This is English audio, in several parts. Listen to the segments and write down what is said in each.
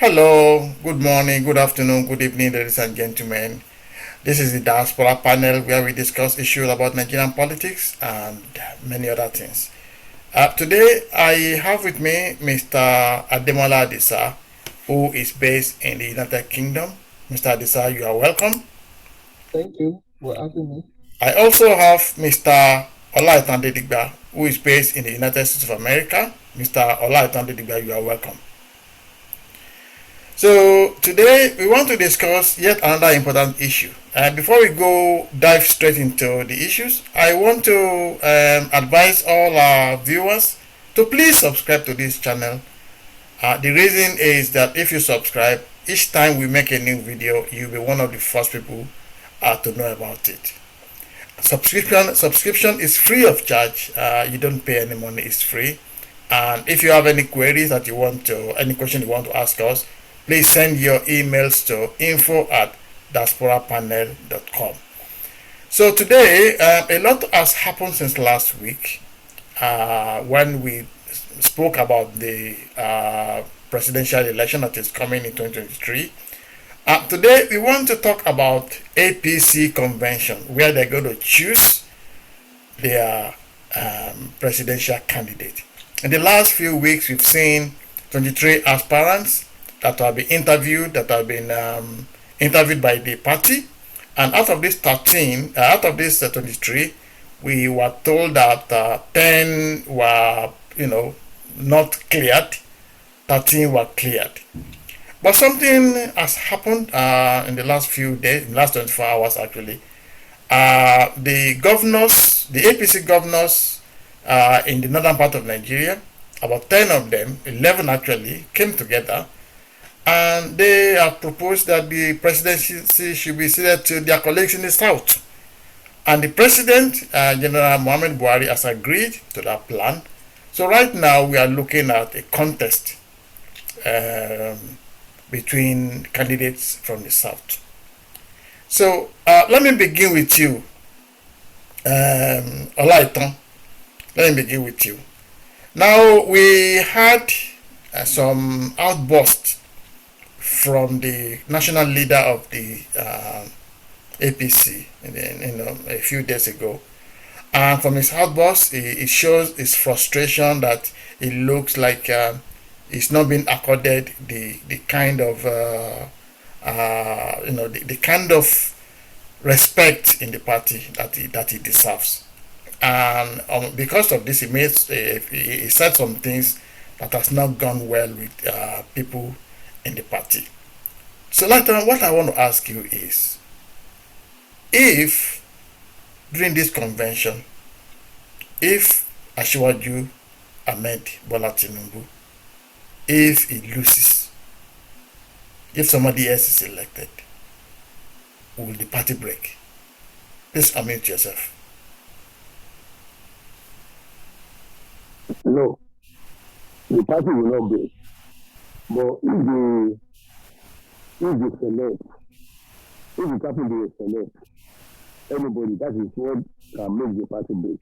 Hello, good morning, good afternoon, good evening, ladies and gentlemen. This is the Diaspora panel where we discuss issues about Nigerian politics and many other things. Today, I have with me Mr. Ademola Adisa, who is based in the United Kingdom. Mr. Adisa, you are welcome. Thank you for having me. I also have Mr. Olaitande Digba, who is based in the United States of America. Mr. Olaitande Digba, you are welcome. So today we want to discuss yet another important issue. Before we go dive straight into the issues, I want to advise all our viewers to please subscribe to this channel. The reason is that if you subscribe, each time we make a new video, you'll be one of the first people to know about it. Subscription is free of charge. You don't pay any money. It's free. And if you have any queries that you want to, any question you want to ask us, please send your emails to info@diasporapanel.com. So today, a lot has happened since last week when we spoke about the presidential election that is coming in 2023. Today, we want to talk about APC convention, where they're going to choose their presidential candidate. In the last few weeks, we've seen 23 aspirants that have been interviewed by the party, and out of this 13, out of this 23, we were told that 10 were, not cleared, 13 were cleared. But something has happened in the last few days, in the last 24 hours actually. The governors, the APC governors in the northern part of Nigeria, about 10 of them, 11 actually, came together and they have proposed that the presidency should be ceded to their colleagues in the south. And the president, General Muhammad Buhari, has agreed to that plan. So right now we are looking at a contest between candidates from the south. So let me begin with you, Olaitan. Let me begin with you. Now we had some outbursts from the national leader of the APC a few days ago. And from his outburst, it shows his frustration that it looks like he's not being accorded the kind of the kind of respect in the party that he deserves. And because of this, he said some things that has not gone well with people in the party. So, later, what I want to ask you is, if during this convention, if Asiwaju Ahmed Bola Tinubu, if he loses, if somebody else is elected, will the party break? Please unmute yourself. No, the party will not break. But if select, if the party will select anybody, that is what can make the party break.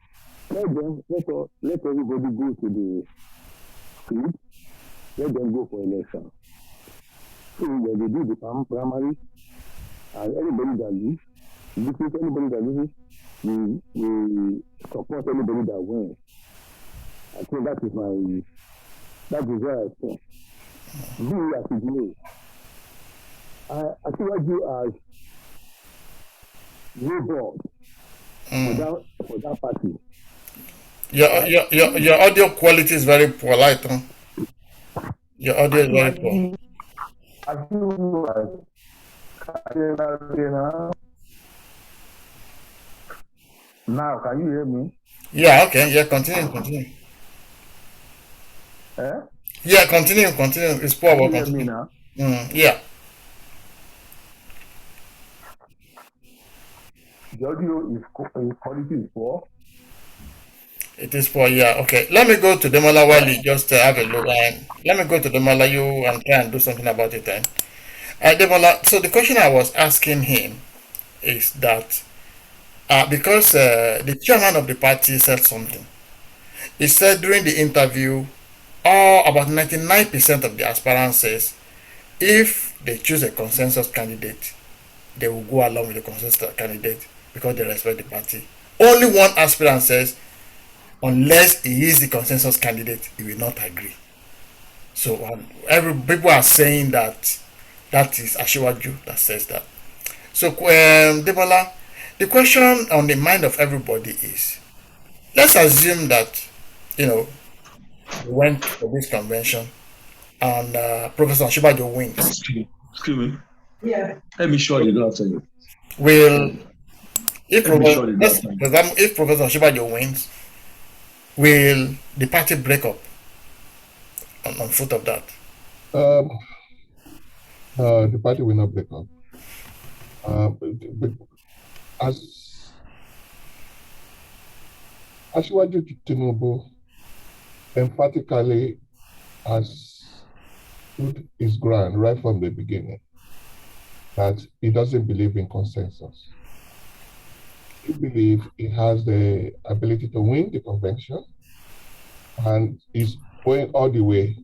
Let everybody go to the street, let them go for election. So when they do the primary, and anybody that loses, we support anybody that wins. I think that is where I stand. Be as it may. I think what you as no board for that party. Your audio quality is very poor, light. Huh? Your audio is very poor. Now, can you hear me? Yeah, okay. Yeah, continue. Eh? Yeah, continue. It's poor, Can but you hear me continue. now? Yeah. The audio is quality is poor. It is poor, yeah. Okay. Let me go to Demola while you just have a look. And let me go to Demola, you and try and do something about it then. Demola, so the question I was asking him is that because the chairman of the party said something. He said during the interview, about 99% of the aspirants says if they choose a consensus candidate, they will go along with the consensus candidate because they respect the party. Only one aspirant says, unless he is the consensus candidate, he will not agree. So every people are saying that that is Ashiwaju that says that. So, Debola, the question on the mind of everybody is: let's assume that we went for this convention and Professor Ashiwaju wins. Excuse me. Yeah. Let me show you after you. Will if Let me show Professor, you let's, after you. for example, if Professor Ashiwaju wins, will the party break up on foot of that? The party will not break up. But as Asiwaju Tinubu emphatically has stood his ground right from the beginning that he doesn't believe in consensus. He believes he has the ability to win the convention and is going all the way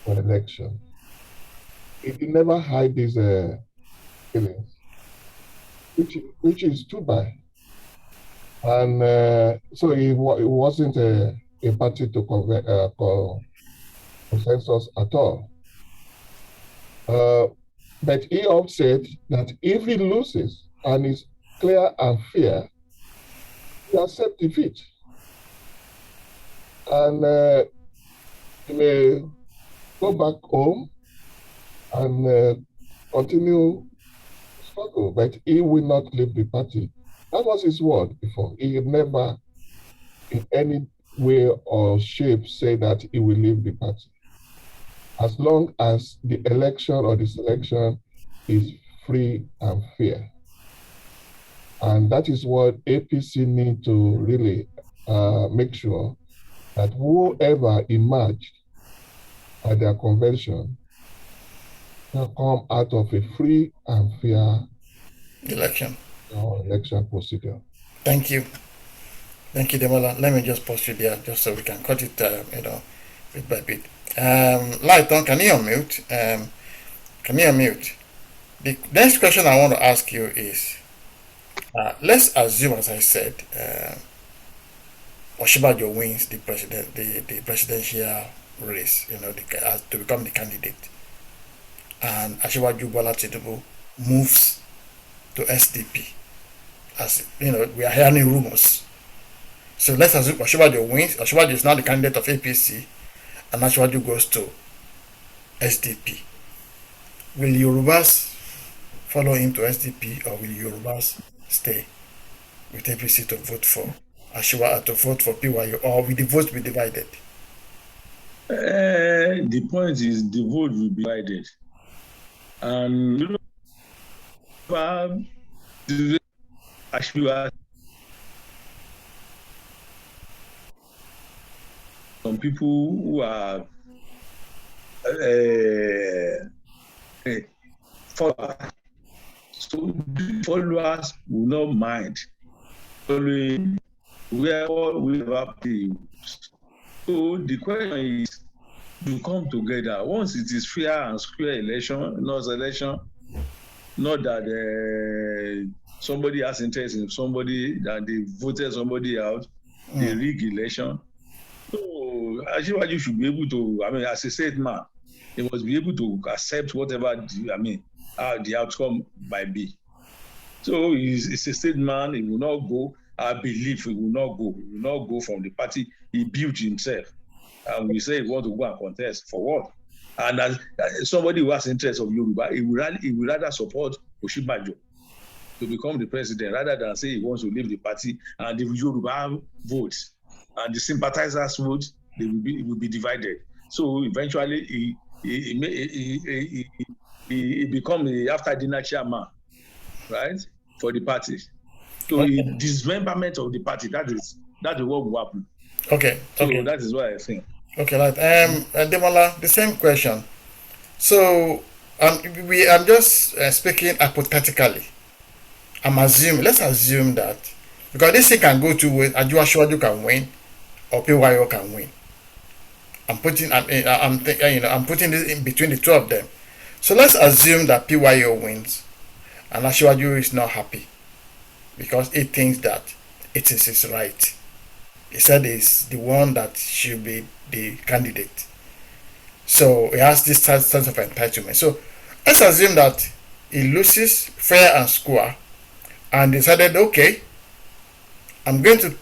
for election. He never hide these feelings, which is too bad. And so it wasn't a party to consensus at all. But he said that if he loses and is clear and fair, he accepts defeat. And he may go back home and continue to struggle, but he will not leave the party. That was his word before. He never, in any way or shape, say that he will leave the party. As long as the election or the selection is free and fair. And that is what APC need to really make sure that whoever emerged at their convention will come out of a free and fair election procedure. Thank you. Thank you, Demola. Let me just pause you there just so we can cut it, bit by bit. Lighton, can you unmute? The next question I want to ask you is, let's assume, as I said, Oshibajo wins the presidential race, to become the candidate, and Ashiwaju Bola Tinubu moves to SDP. As we are hearing rumors. So let's assume Oshibajo wins. Oshibajo is now the candidate of APC, and Ashiwaju goes to SDP. Will Yorubas follow him to SDP, or will Yorubas stay with APC to vote for Ashiwa, to vote for PYU, or will the vote be divided? The point is the vote will be divided, and Ashiwa, some people who are followers. So followers will not mind following wherever they. So the question is to come together. Once it is fair and square election, not election, not that somebody has interest in somebody, that they voted somebody out, they rig election. So Ashiwaju should be able to, as a state man, he must be able to accept whatever the outcome might be. So he's a state man, he will not go. I believe he will not go. He will not go from the party he built himself. And we say he want to go and contest for what? And as somebody who has interest of Yoruba, he will rather support Oshibajo to become the president rather than say he wants to leave the party, and the Yoruba votes and the sympathizers vote, it will be divided. So eventually he become the after dinner chairman, right, for the party. So dismemberment of the party, that is what will happen. Okay. So that is what I think. Okay, right. Demola, the same question. So I'm just speaking hypothetically. Let's assume that, because this thing can go two ways. Ashiwaju can win, or PYO can win. I'm putting this in between the two of them. So let's assume that PYO wins and Asiwaju is not happy because he thinks that it is his right. He said he's the one that should be the candidate. So he has this sense of entitlement. So let's assume that he loses fair and square and decided, okay, I'm going to,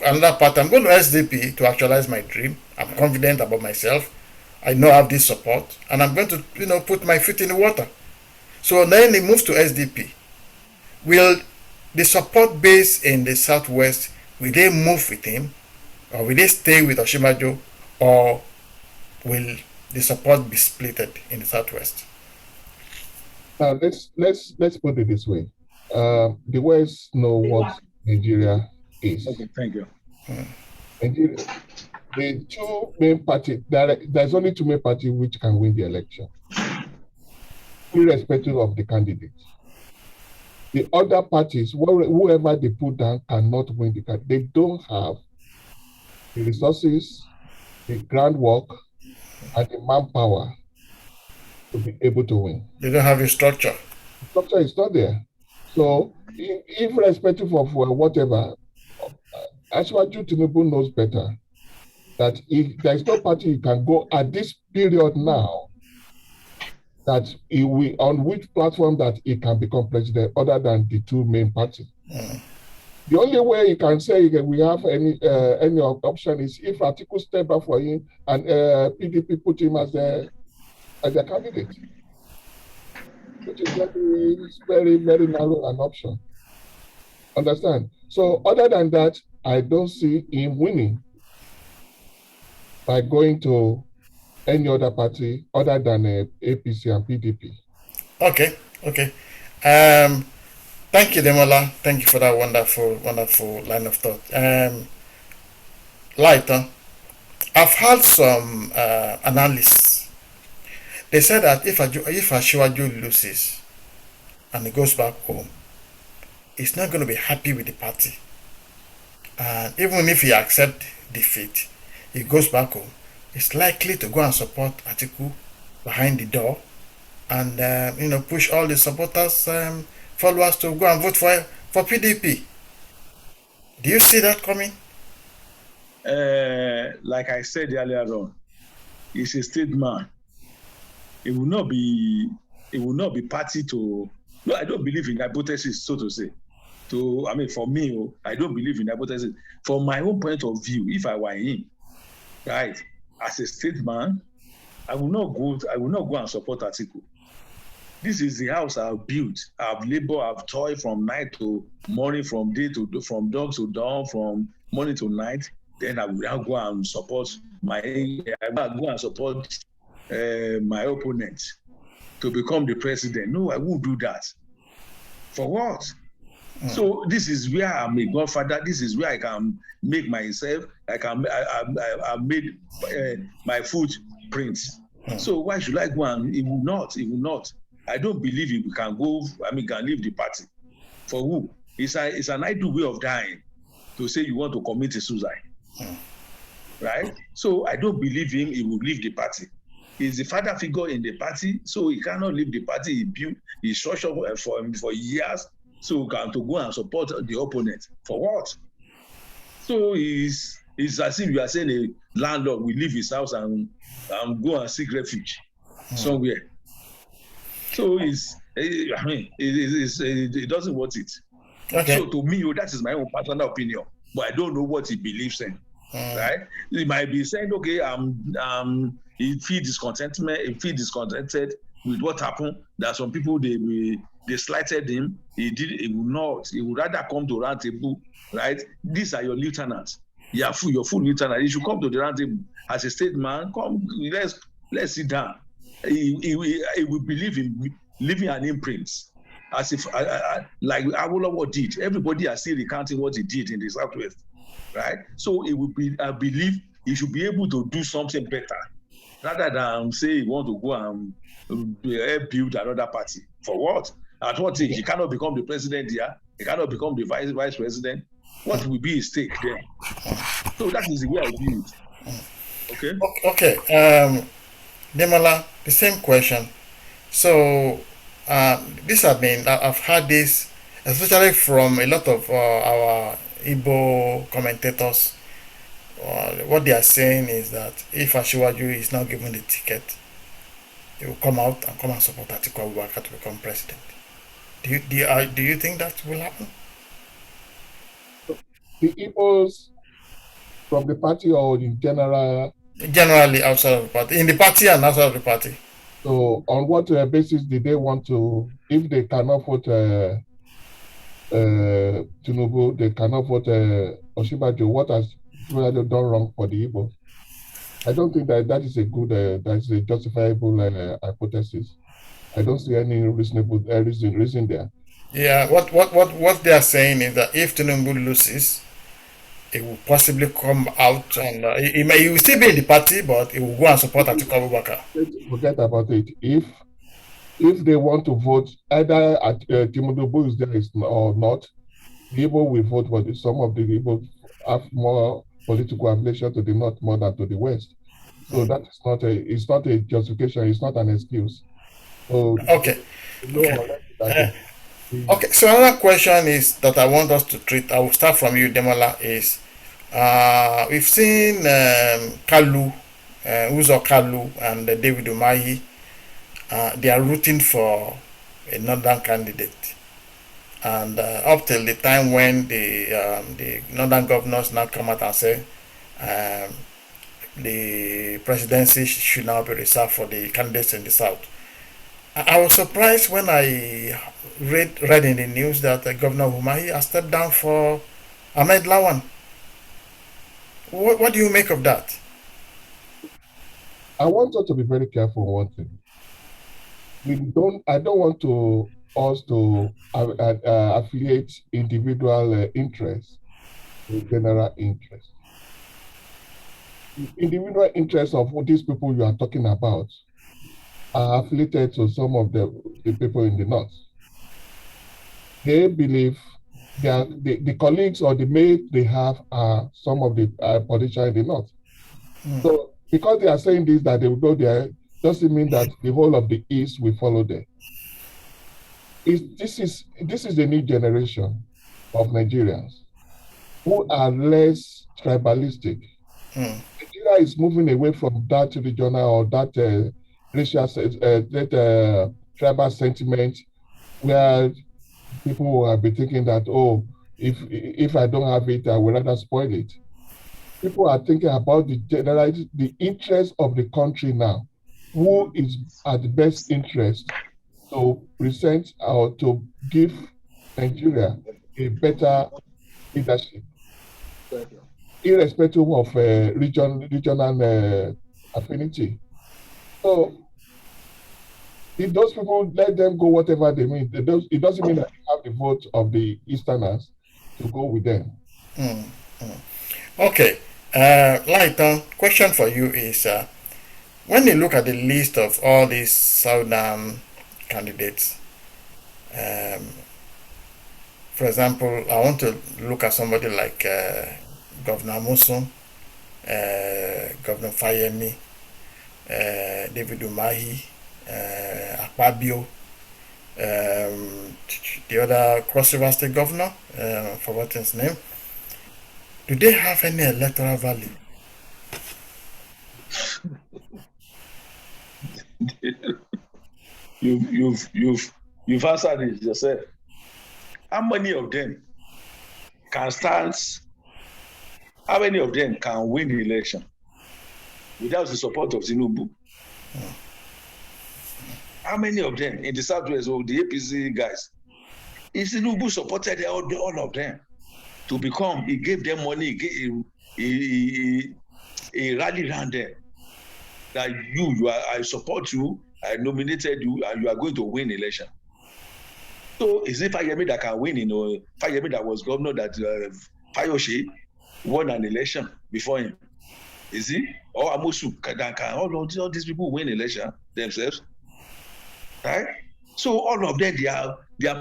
another part, I'm going to SDP to actualize my dream. I'm confident about myself. I know I have this support, and I'm going to, put my feet in the water. So then he moves to SDP. Will the support base in the Southwest, will they move with him, or will they stay with Oshimajo, or will the support be splitted in the Southwest? Let's put it this way. The West know what Nigeria is. Okay, thank you. Nigeria, the two main parties, there's only two main parties which can win the election, irrespective of the candidate. The other parties, whoever they put down, cannot win the candidate. They don't have the resources, the groundwork, and the manpower to be able to win. They don't have a structure. The structure is not there. So, irrespective of whatever, Asiwaju Tinubu knows better that if there is no party you can go at this period now that he will, on which platform that he can become president other than the two main parties. The only way you can say we have any option is if Atiku step up for him and PDP put him as a candidate, which is very, very narrow an option. Understand? So other than that, I don't see him winning by going to any other party other than APC and PDP. Okay. Thank you, Demola. Thank you for that wonderful line of thought. Lighter, I've had some analysts. They said that if Asiwaju loses and he goes back home, he's not going to be happy with the party. And even if he accepts defeat, he goes back home, he's likely to go and support Atiku behind the door and push all the supporters, followers to go and vote for PDP. Do you see that coming? Like I said earlier on, he's a state man. It will not be party to. No, I don't believe in hypothesis, so to say. For me, I don't believe in hypothesis. From my own point of view, if I were him, right, as a state man, I will not go and support Atiku. This is the house I've built. I've labored, I've toiled from night to morning, from dawn to dawn, from morning to night. Then I will now go and support my opponent to become the president. No, I won't do that. For what? So this is where I'm a godfather. This is where I can make myself. I made my footprints. So why should I go and? It will not. I don't believe it can go. Can leave the party. For who? It's an idle way of dying to say you want to commit a suicide. Right? So I don't believe him. He will leave the party. He's the father figure in the party, so he cannot leave the party. He built his structure for years. So to go and support the opponent for what? So it's as if you are saying a landlord will leave his house and go and seek refuge somewhere. So it doesn't want it. Okay. So to me, that is my own personal opinion, but I don't know what he believes in. Right? He might be saying, okay, he feel discontented with what happened. That some people they slighted him. He would not. He would rather come to round table, right? These are your lieutenants. Your full lieutenant. He should come to the round table as a state man. Come, let's sit down. He will believe in leaving an imprint, as if like Awolowo did. Everybody are still recounting what he did in the Southwest, right? So it would be. I believe he should be able to do something better, rather than say he want to go and build another party. For what? At what age? He cannot become the president here. He cannot become the vice president. What will be his stake there? So that is the way I view it. Okay. Okay. Demola, the same question. So this have been I've heard this especially from a lot of our Igbo commentators. What they are saying is that if Ashiwaju is not given the ticket, he will come out and come and support Atiku Abubakar to become president. Do you think that will happen? The Igbos from the party or in general. Generally outside of the party, in the party and outside of the party. So on what basis did they want to, if they cannot vote Tinubu, they cannot vote Osinbajo, what has Osinbajo done wrong for the Igbo? I don't think that is a good, that is a justifiable hypothesis. I don't see any reasonable reason there. Yeah, what they are saying is that if Tinubu loses, he will possibly come out and he will still be in the party, but he will go and support Atiku Abubakar. Forget about it. If they want to vote either at Tinubu is there or not, the Igbo will vote for some of the Igbo have more political affiliation to the north more than to the west. So that is not it's not a justification, it's not an excuse. So Okay. Okay. So another question is that I want us to treat. I will start from you, Demola. Is we've seen Kalu, Uzo Kalu, and David Umahi. They are rooting for a northern candidate, and up till the time when the northern governors now come out and say the presidency should now be reserved for the candidates in the south. I was surprised when I read in the news that Governor Umahi has stepped down for Ahmed Lawan. What do you make of that? I want us to be very careful one thing. I don't want us to affiliate individual interests with general interest. The individual interests of these people you are talking about are affiliated to some of the people in the north. They believe the colleagues or the mates they have are some of the politicians in the north. So because they are saying this, that they will go there, doesn't mean that the whole of the East will follow them. This is the new generation of Nigerians who are less tribalistic. Nigeria is moving away from that regional or that racial, tribal sentiment where people will be thinking that, oh, if I don't have it, I will rather spoil it. People are thinking about the interest of the country now. Who is at the best interest to present or to give Nigeria a better leadership, irrespective of regional affinity. So if those people let them go, whatever they mean, it doesn't mean that you have the vote of the Easterners to go with them. Okay. Lighton, question for you is when you look at the list of all these Southern candidates, for example, I want to look at somebody like Governor Musun, Governor Fayemi, David Umahi, Akpabio, the other Cross River State Governor, forgotten his name. Do they have any electoral value? You've answered it yourself. How many of them can stand? How many of them can win the election without the support of Tinubu? How many of them in the Southwest or the APC guys? Tinubu supported all of them to become. He gave them money. He rallied around them. That I support you. I nominated you, and you are going to win election. So is it Fayemi that can win? Fayemi that was governor that Fayoshe won an election before him. Is he? Or Amosu that can all these people win election themselves? Right? So all of them, they are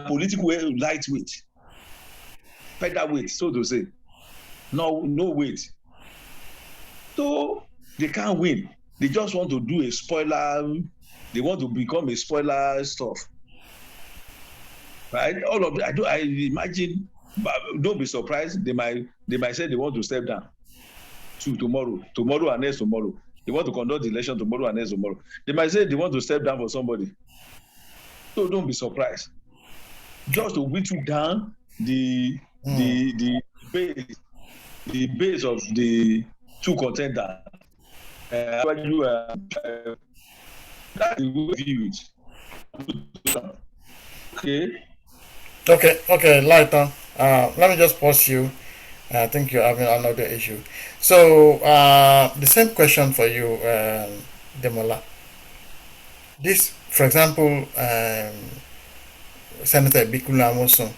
political lightweight, featherweight, so to say. No weight. So they can't win. They just want to do a spoiler they want to become a spoiler stuff. Right? All of it, I imagine, but don't be surprised. They might say they want to step down to tomorrow and next tomorrow. They want to conduct the election tomorrow and next tomorrow. They might say they want to step down for somebody. So don't be surprised. Just to whittle down the base of the two contenders. That's the way I view it. Okay, Lighton. Let me just pause you. I think you're having another issue. So, the same question for you, Demola. This, for example, Senator Bikula Amoson,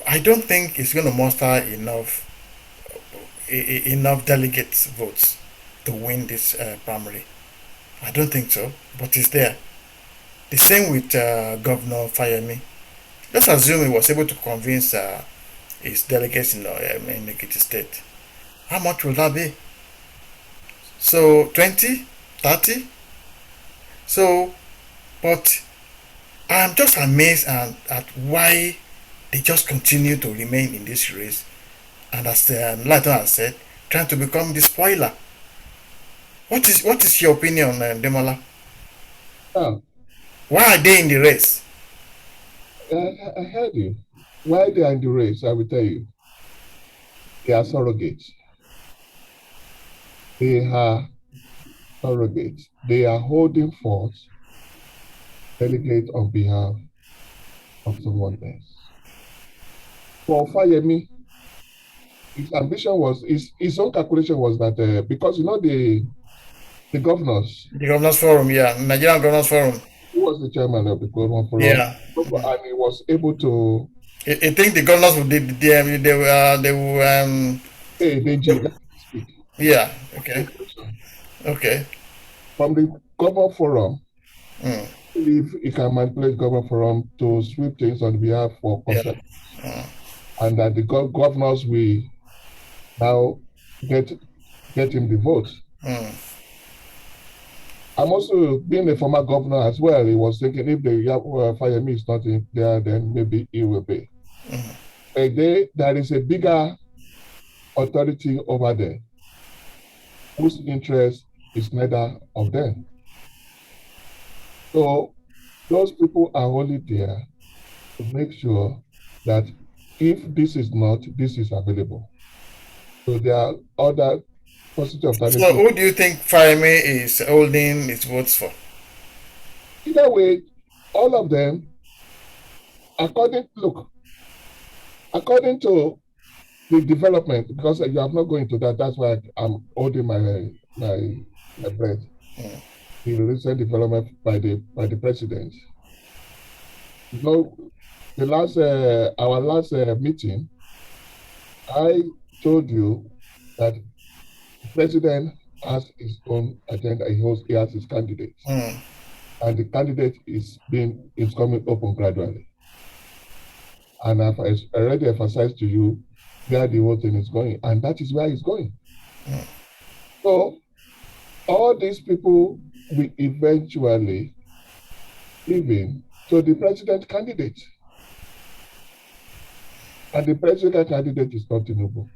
I don't think it's going to muster enough delegates votes to win this primary. I don't think so, but it's there. The same with Governor Fayemi. Let's assume he was able to convince his delegates in Ekiti State. How much will that be? So 20, 30. So, but I'm just amazed at why they just continue to remain in this race, and as Lighton has said, trying to become the spoiler. What is your opinion, Demola? Why are they in the race? I heard you. Why they are in the race, I will tell you. They are surrogates. They are surrogates. They are holding forth delegates on behalf of someone else. For Fayemi, his ambition was, his own calculation was that because the governors. The Governors Forum, yeah, Nigerian Governors Forum. He was the chairman of the Governors Forum. Yeah. And he was able to. I think the governors would speak. Yeah. Okay. Okay. From the Governor Forum, I believe he can manipulate Governor Forum to sweep things on behalf of conservatives, and that the governors will now get him the vote. I'm also, being a former governor as well, he was thinking if the Fayemi is not in there, then maybe he will be. There is a bigger authority over there whose interest is neither of them. So those people are only there to make sure that if this is not, this is available. So there are other positive alternatives. So who do you think Fayemi is holding his votes for? Either way, all of them, according to the development, because you have not going to that, that's why I'm holding my breath. The recent development by the president. You know, our last meeting, I told you that the president has his own agenda. He has his candidate, and the candidate is coming open gradually. And I've already emphasized to you where the whole thing is going, and that is where it's going. So all these people will eventually give in to the president candidate, and the president candidate is not Tinubu.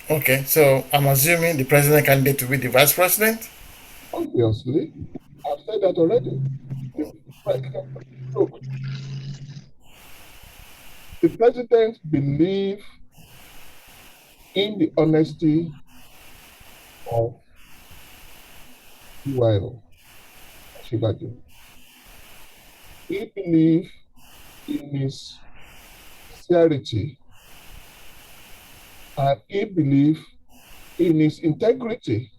Okay, so I'm assuming the president candidate will be the vice president? Obviously, I've said that already. Look, the president believes in the honesty of UIO, Shibaju. He believes in his sincerity, and he believes in his integrity.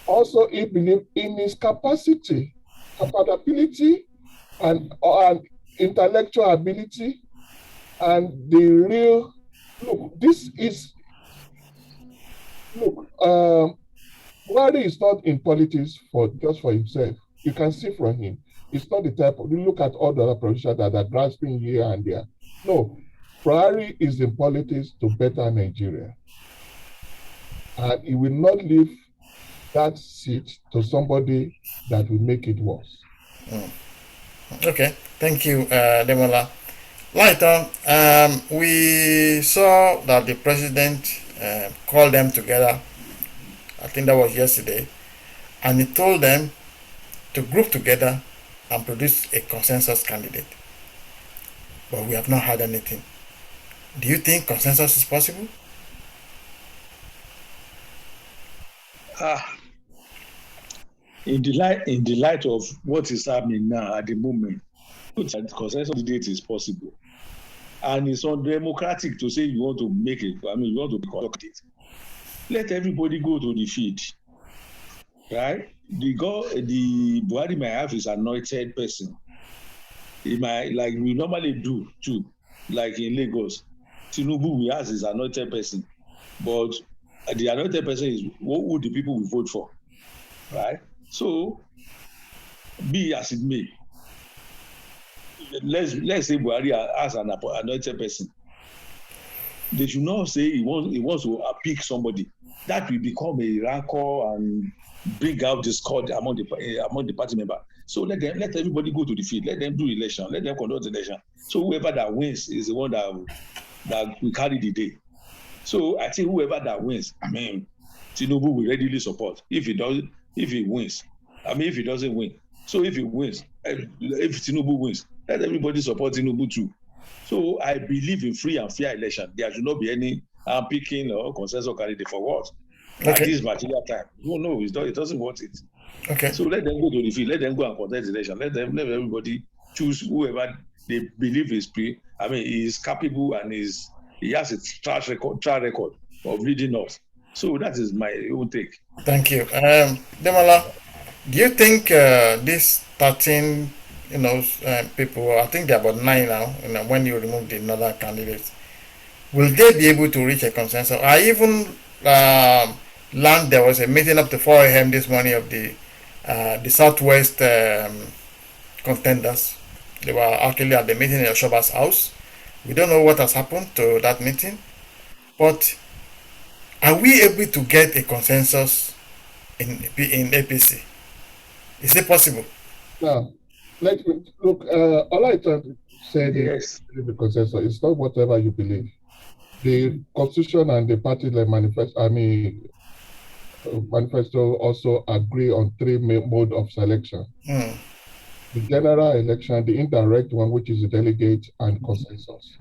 Also, he believes in his capacity, capability, and intellectual ability, and the real look. Buhari is not in politics just for himself. You can see from him. It's not the type of, you look at all the other politicians that are grasping here and there. No, Buhari is in politics to better Nigeria. and he will not leave that seat to somebody that will make it worse. Okay, thank you, Demola. Later, we saw that the president called them together. I think that was yesterday, and he told them to group together and produce a consensus candidate. But we have not heard anything. Do you think consensus is possible? In the light of what is happening now at the moment, consensus candidate is possible, and it's undemocratic to say you want to make it. You want to be candidate. Let everybody go to the field, right? The Buhari might have his anointed person. He might, like we normally do too, like in Lagos. Tinubu we has his anointed person, but the anointed person is who the people will vote for, right? So, be as it may, let's say Buhari has an anointed person. They should not say he wants to pick somebody. That will become a rancor and bring out discord among the party members. So let everybody go to the field. Let them do election. Let them conduct election. So whoever that wins is the one that will carry the day. So I think whoever that wins, Tinubu will readily support. If he wins, if he doesn't win. So if he wins, if Tinubu wins, let everybody support Tinubu too. So I believe in free and fair election. There should not be any picking or consensus candidate for what? At this particular time. No, it doesn't want it. Okay. So let them go to the field. Let them go and contest the election. Let everybody choose whoever they believe is capable and he has a track record of leading us. So that is my own take. Thank you. Demola, do you think these 13 people, I think they're about 9 now, when you remove the northern candidates, will they be able to reach a consensus? I even learned there was a meeting up to 4 a.m. this morning of the Southwest contenders. They were actually at the meeting in Oshoba's house. We don't know what has happened to that meeting, but are we able to get a consensus in APC? Is it possible? Now, let me look. All I said Yes. The consensus. It's not whatever you believe. The constitution and the party manifesto also agree on 3 mode of selection. The general election, the indirect one, which is the delegate, and consensus.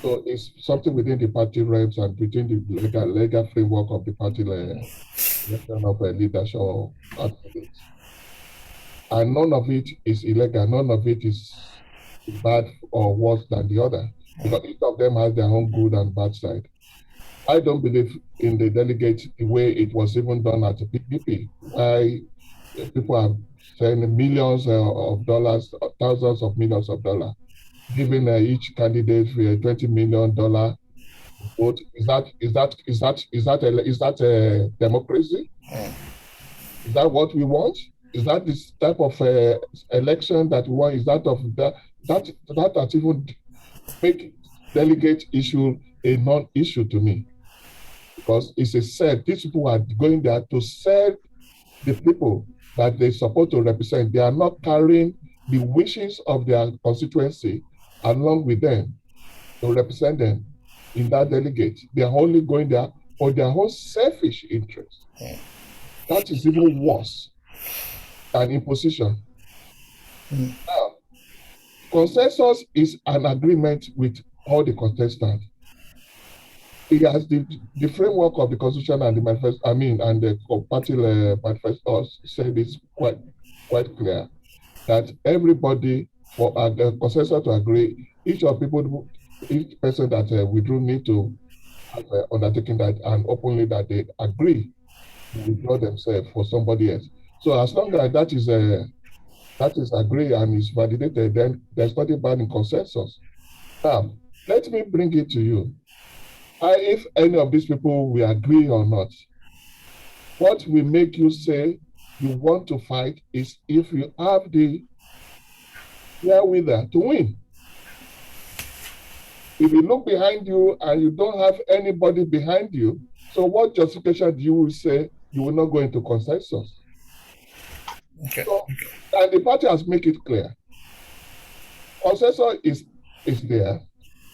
So it's something within the party reps and within the legal framework of the party election of a leadership or candidates. And none of it is illegal. None of it is bad or worse than the other, because each of them has their own good and bad side. I don't believe in the delegate the way it was even done at the PPP, why people are spending millions of dollars, thousands of millions of dollars, giving each candidate $20 million vote. Is that a democracy? Is that what we want? Is that this type of election that we want? Is that of that even make delegate issue a non-issue to me? Because it's a set. These people are going there to serve the people that they're supposed to represent. They are not carrying the wishes of their constituency along with them to represent them in that delegate. They are only going there for their own selfish interest. That is even worse than imposition. Now, consensus is an agreement with all the contestants. It has the framework of the constitution and the manifesto, and the party manifesto said it's quite clear that everybody, for a consensus to agree, each person that withdrew need to have undertaken that and openly that they agree to withdraw themselves for somebody else. So as long as that is agreed and is validated, then there's nothing bad in consensus. Now, let me bring it to you. If any of these people will agree or not, what will make you say you want to fight is if you have the wherewithal to win. If you look behind you and you don't have anybody behind you So what justification do you say you will not go into consensus? Okay. So, and the party has made it clear. Consensus is there.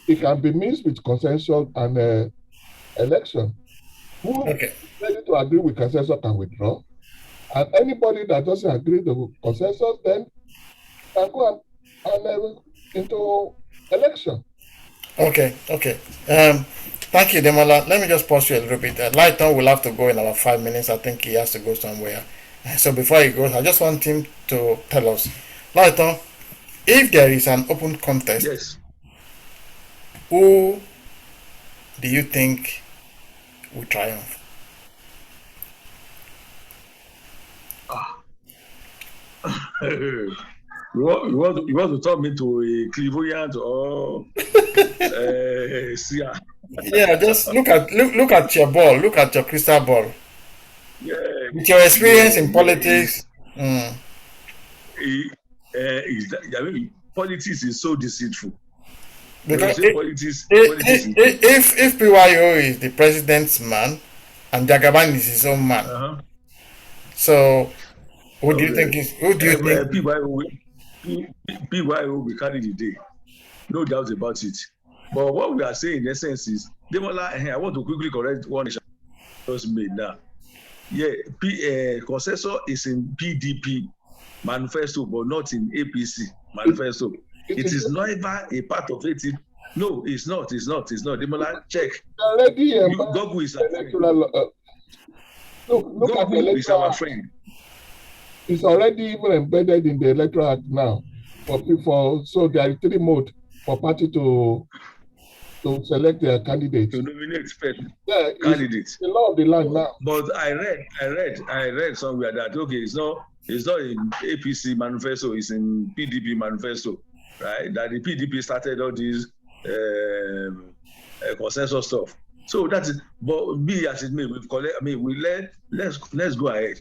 It can be mixed with consensus and election. Who is ready to agree with consensus can withdraw. And anybody that doesn't agree to consensus then can go and into election. Okay. Thank you, Demola. Let me just pause you a little bit. Lighton will have to go in about 5 minutes. I think he has to go somewhere. So before he goes, I just want him to tell us, Lighton, if there is an open contest, Yes. who do you think will triumph? You want to turn me to a clairvoyant or seer? Yeah, just look at your ball. Look at your crystal ball. Yeah. With your experience in politics. I mean, politics is so deceitful. Because politics if PYO is the president's man and Jagaban is his own man, so who do you think PYO will carry the day? No doubt about it. But what we are saying in essence is, Demola, I want to quickly correct one issue just made now. Yeah, consensus is in PDP manifesto, but not in APC manifesto. It is never a part of it. No, it's not. Demola, check. Already, Google is our friend. Look at the electoral is our friend. It's already even embedded in the Electoral Act now for people. So there are 3 modes for party to select their candidates. To nominate candidates. The law of the land now. But I read somewhere that it's not in APC manifesto, it's in PDP manifesto, right? That the PDP started all these consensus stuff. So that is, but be as it may, let's go ahead.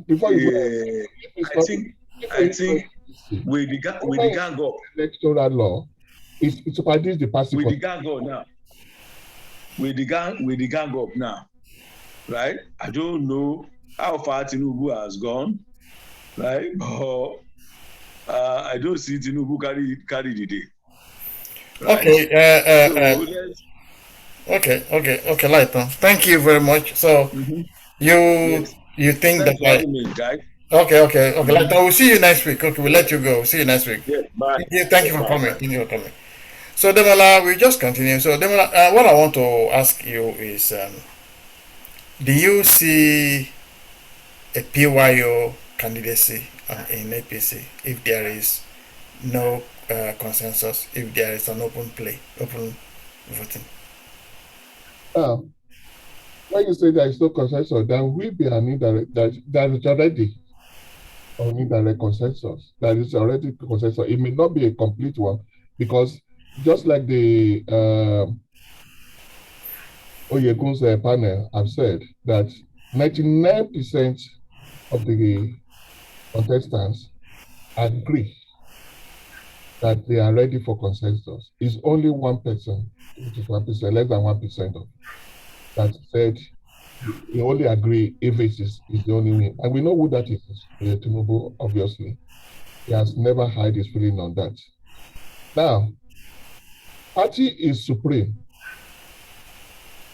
Before you go, I think with the gang up electoral law, it supersedes the passive. With the gang up now. With the gang up now, right? I don't know how far Tinubu has gone, right? But I don't see Tinubu carry the day. Right? Okay, Lighton. Thank you very much. So you think Thanks that me, guys. Okay. Lighton, we'll see you next week. Okay, we'll let you go. We'll see you next week. Yeah, bye. Thank you for coming. So Demola, we just continue. So Demola, what I want to ask you is, do you see a PYO candidacy in APC if there is no consensus, if there is an open voting? When you say there is no consensus, there will be an indirect. There is already an indirect consensus. There is already consensus. It may not be a complete one because just like the Oyegun's panel have said that 99% of the contestants agree that they are ready for consensus. It's only 1%, which is 1%, less than 1% of that said they only agree if it is the only win. And we know who that is. Tinubu, obviously. He has never hide his feeling on that. Now, party is supreme.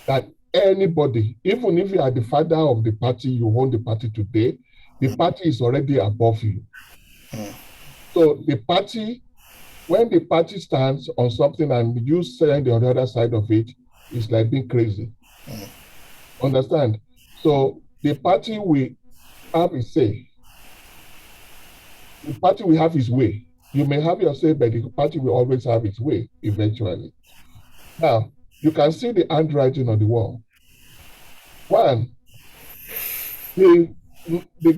That anybody, even if you are the father of the party, you own the party today, the party is already above you. So the party, when the party stands on something and you stand on the other side of it, it's like being crazy. Understand? So the party will have its say. The party will have its way. You may have your say, but the party will always have its way eventually. Now, you can see the handwriting on the wall. One, the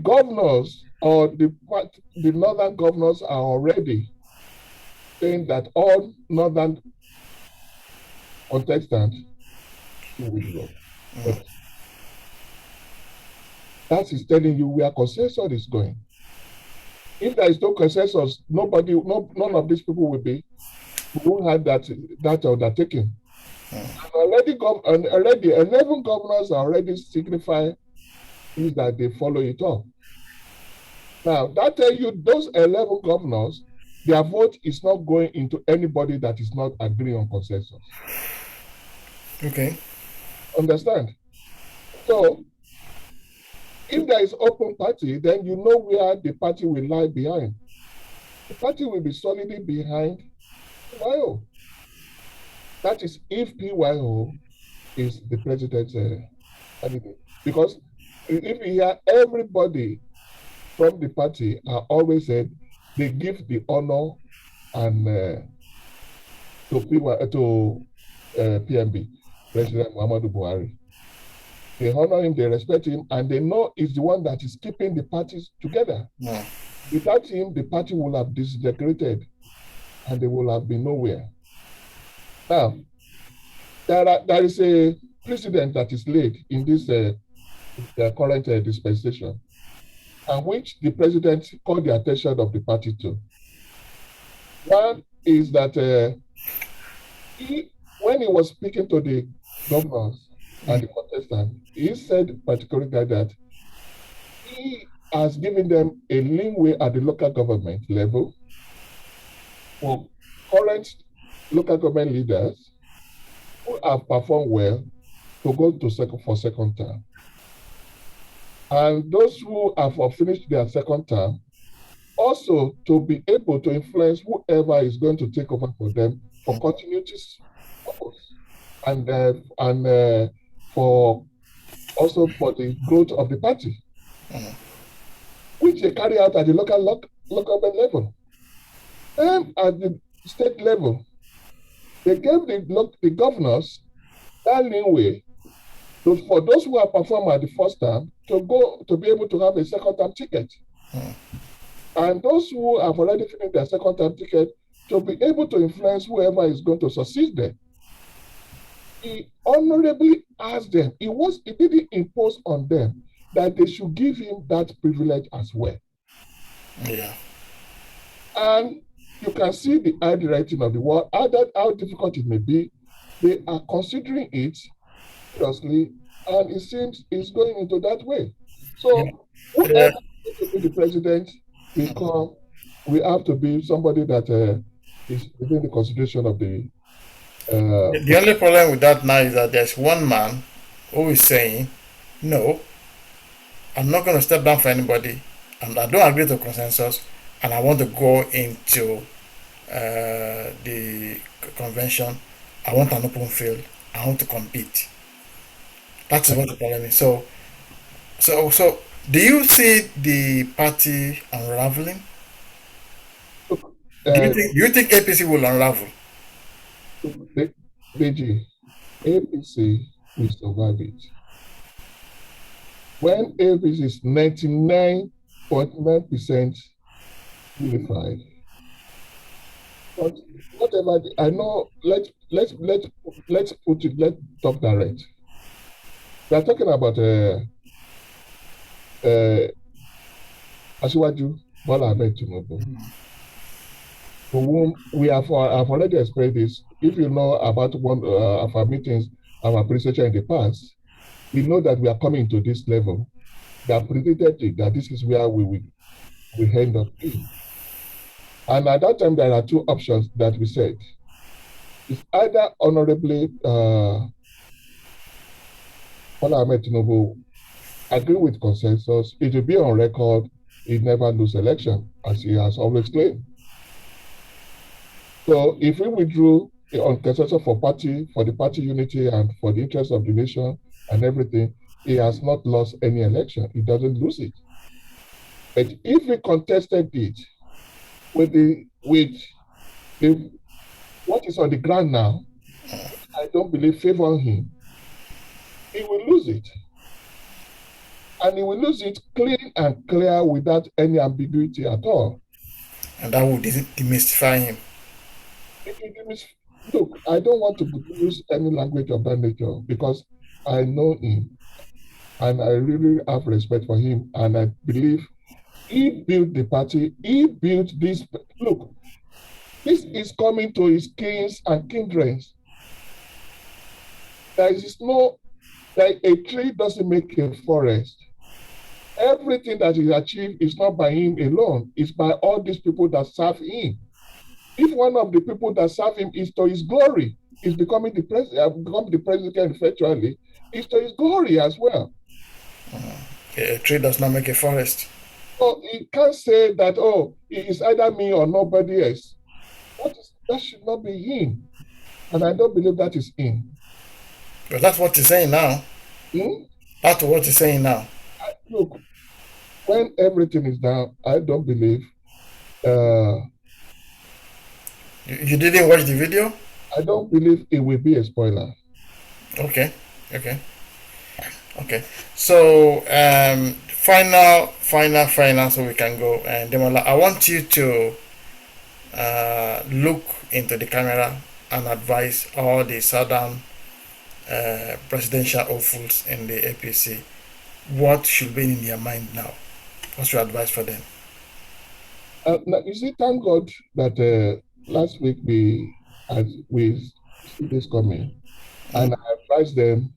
governors or the northern governors are already saying that all northern contestants will withdraw. But that is telling you where consensus is going. If there is no consensus, none of these people will have that undertaking. And already 11 governors already signify is that they follow it up. Now, that tells you those 11 governors, their vote is not going into anybody that is not agreeing on consensus. Okay. Understand? So, if there is open party, then you know where the party will lie behind. The party will be solidly behind PYO. That is if PYO is the president's candidate. Because if you hear everybody from the party are always said they give the honor and to PMB, President Muhammadu Buhari. They honor him, they respect him, and they know he's the one that is keeping the parties together. Yeah. Without him, the party will have disintegrated and they will have been nowhere. Now, there is a precedent that is laid in this current dispensation, and which the president called the attention of the party to. One is that when he was speaking to the governors and the contestants, he said particularly that he has given them a leeway at the local government level for current local government leaders who have performed well to go to second term. And those who have finished their second term also to be able to influence whoever is going to take over for them for continuity purpose and for also for the growth of the party, which they carry out at the local government level. And at the state level, they gave the governors that leeway for those who have performed at the first term to be able to have a second term ticket. And those who have already finished their second term ticket to be able to influence whoever is going to succeed them. He honorably asked them, he didn't impose on them that they should give him that privilege as well. Yeah. And you can see the handwriting of the word, how difficult it may be. They are considering it seriously, and it seems it's going into that way. So whoever to be the president we have to be somebody that is within the consideration of the The only problem with that now is that there's one man who is saying, no, I'm not going to step down for anybody, and I don't agree to consensus, and I want to go into the convention. I want an open field. I want to compete. That's what the problem is. So, do you see the party unraveling? Do you think APC will unravel? BG, APC will survive it. When APC is 99.9% unified, but whatever I know, let's talk direct. We are talking about Asiwaju Bola Ahmed Tinubu, for whom I've already explained this. If you know about one of our meetings, our appreciation in the past, we know that we are coming to this level. That predicted that this is where we end up in. And at that time, there are two options that we said. It's either honorably Bola Ahmed Tinubu agree with consensus, it will be on record, he never lose election, as he has always claimed. So if we withdrew on consensus for the party unity and for the interest of the nation and everything, he has not lost any election. He doesn't lose it. But if we contested it with what is on the ground now, I don't believe favor him, he will lose it. And he will lose it clean and clear without any ambiguity at all. And that would demystify him. Look, I don't want to use any language of that nature because I know him and I really have respect for him, and I believe he built the party, he built this. Look, this is coming to his kings and kindreds. There is no, like a tree doesn't make a forest. Everything that is achieved is not by him alone, it's by all these people that serve him. If one of the people that serve him is to his glory, is becoming the president, become the president eventually, is to his glory as well. A tree does not make a forest. So he can't say that, oh, it's either me or nobody else. That should not be him. And I don't believe that is him. But that's what he's saying now. Hmm? That's what he's saying now. Look, when everything is down, I don't believe. You didn't watch the video? I don't believe it will be a spoiler. Okay. So final, so we can go. And Demola, I want you to look into the camera and advise all the southern presidential hopefuls in the APC what should be in their mind now. What's your advice for them? Now, you see, thank God that last week we see this coming, and I advised them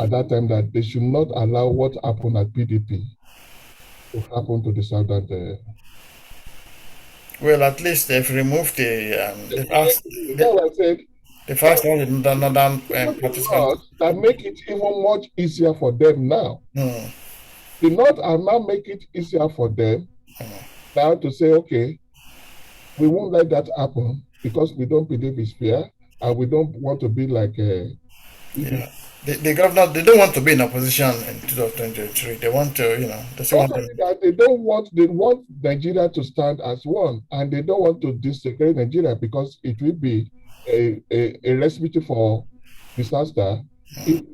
at that time that they should not allow what happened at PDP to happen to the southern. Well, at least they've removed the first one in the northern participants. That make it even much easier for them now. The North are now make it easier for them now to say, okay, we won't let that happen because we don't believe it's fair and we don't want to be like yeah. The governor, they don't want to be in opposition in 2023. They want to, they want Nigeria to stand as one, and they don't want to disintegrate Nigeria because it will be a recipe for disaster if it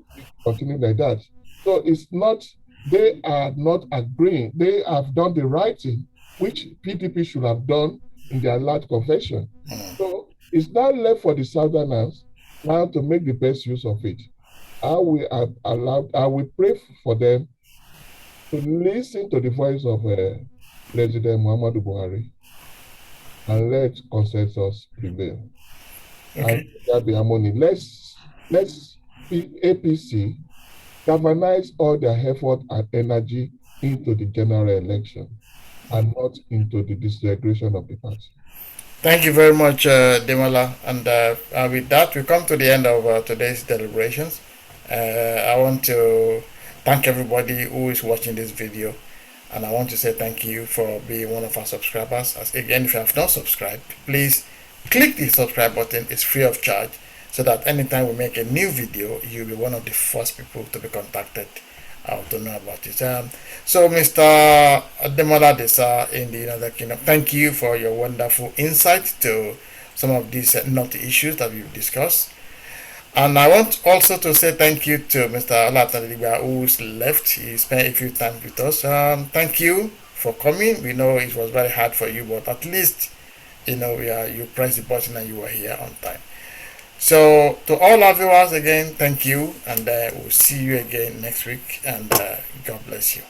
continues like that. So it's not, they are not agreeing. They have done the right thing, which PDP should have done in their last confession. So it's now left for the Southerners now to make the best use of it. I will pray for them to listen to the voice of President Muhammadu Buhari and let consensus prevail. Okay. And there be harmony. Let's APC galvanize all their effort and energy into the general election and not into the disintegration of the party. Thank you very much, Demola. And with that, we come to the end of today's deliberations. I want to thank everybody who is watching this video, and I want to say thank you for being one of our subscribers. As again, if you have not subscribed, please click the subscribe button. It's free of charge, so that anytime we make a new video, you'll be one of the first people to be contacted to know about it. So Mr. Demola Desa in the United Kingdom, thank you for your wonderful insight to some of these knotty issues that we've discussed. And I want also to say thank you to Mr. Alataliba, who's left. He spent a few times with us. Thank you for coming. We know it was very hard for you, but at least you pressed the button and you were here on time. So to all our viewers again, thank you, and we'll see you again next week, and God bless you.